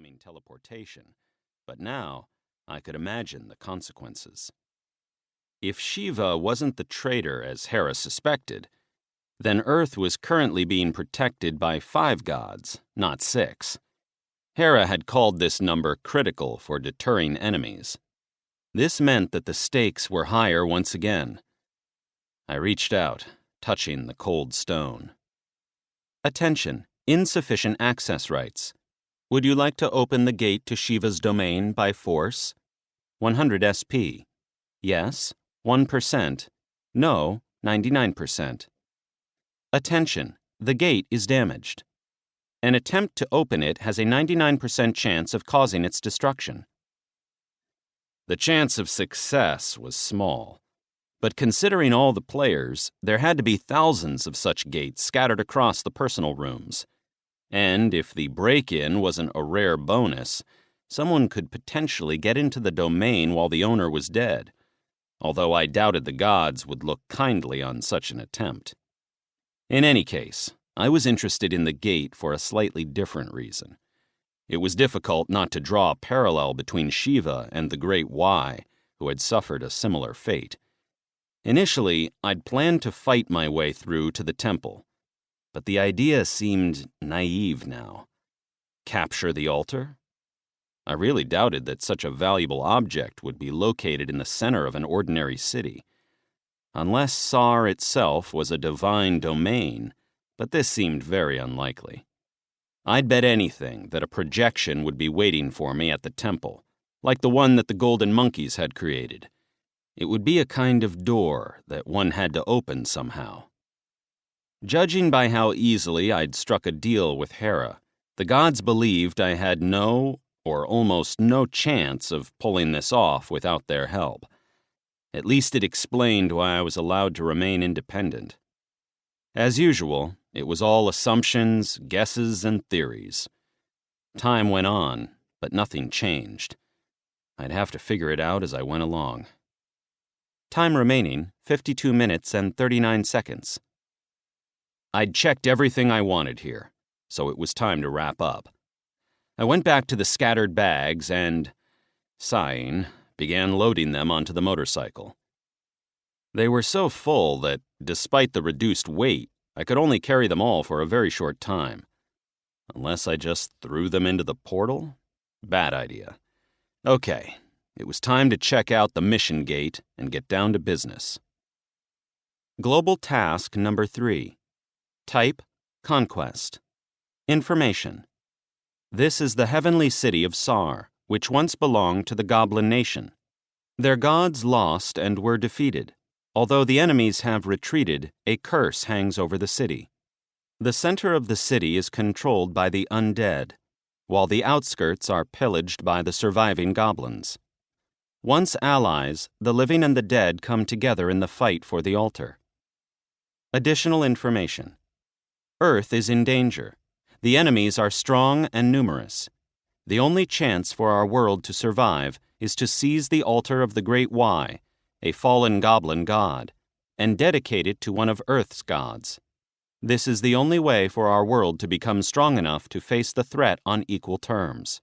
upcoming teleportation, but now I could imagine the consequences. If Shiva wasn't the traitor as Hera suspected, then Earth was currently being protected by 5 gods, not 6. Hera had called this number critical for deterring enemies. This meant that the stakes were higher once again. I reached out, touching the cold stone. Attention, insufficient access rights. Would you like to open the gate to Shiva's domain by force? 100 SP. Yes, 1%. No, 99%. Attention, the gate is damaged. An attempt to open it has a 99% chance of causing its destruction. The chance of success was small, but considering all the players, there had to be thousands of such gates scattered across the personal rooms. And if the break-in wasn't a rare bonus, someone could potentially get into the domain while the owner was dead, although I doubted the gods would look kindly on such an attempt. In any case, I was interested in the gate for a slightly different reason. It was difficult not to draw a parallel between Shiva and the Great Y, who had suffered a similar fate. Initially, I'd planned to fight my way through to the temple, but the idea seemed naive now. Capture the altar? I really doubted that such a valuable object would be located in the center of an ordinary city. Unless Sar itself was a divine domain, but this seemed very unlikely. I'd bet anything that a projection would be waiting for me at the temple, like the one that the golden monkeys had created. It would be a kind of door that one had to open somehow. Judging by how easily I'd struck a deal with Hera, the gods believed I had no, or almost no chance of pulling this off without their help. At least it explained why I was allowed to remain independent. As usual, it was all assumptions, guesses, and theories. Time went on, but nothing changed. I'd have to figure it out as I went along. Time remaining, 52 minutes and 39 seconds. I'd checked everything I wanted here, so it was time to wrap up. I went back to the scattered bags and, sighing, began loading them onto the motorcycle. They were so full that, despite the reduced weight, I could only carry them all for a very short time. Unless I just threw them into the portal? Bad idea. Okay, it was time to check out the mission gate and get down to business. Global task number 3. Type, Conquest. Information. This is the heavenly city of Sar, which once belonged to the goblin nation. Their gods lost and were defeated. Although the enemies have retreated, a curse hangs over the city. The center of the city is controlled by the undead, while the outskirts are pillaged by the surviving goblins. Once allies, the living and the dead come together in the fight for the altar. Additional information. Earth is in danger. The enemies are strong and numerous. The only chance for our world to survive is to seize the altar of the Great Y, a fallen goblin god, and dedicate it to one of Earth's gods. This is the only way for our world to become strong enough to face the threat on equal terms.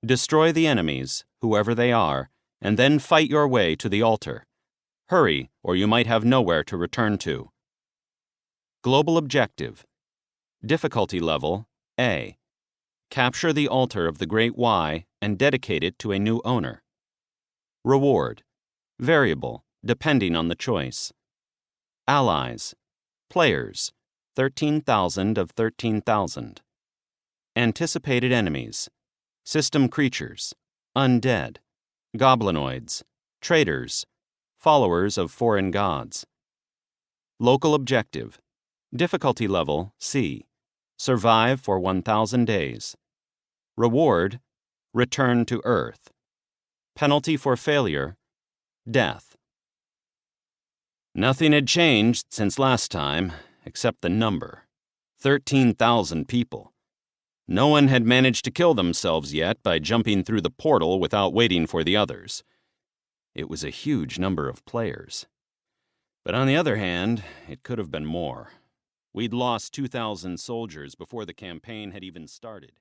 Destroy the enemies, whoever they are, and then fight your way to the altar. Hurry, or you might have nowhere to return to. Global objective. Difficulty level, A. Capture the altar of the Great Y and dedicate it to a new owner. Reward. Variable, depending on the choice. Allies. Players, 13,000 of 13,000. Anticipated enemies. System creatures. Undead. Goblinoids. Traitors. Followers of foreign gods. Local objective. Difficulty level, C. Survive for 1,000 days. Reward. Return to Earth. Penalty for failure. Death. Nothing had changed since last time, except the number. 13,000 people. No one had managed to kill themselves yet by jumping through the portal without waiting for the others. It was a huge number of players. But on the other hand, it could have been more. We'd lost 2,000 soldiers before the campaign had even started.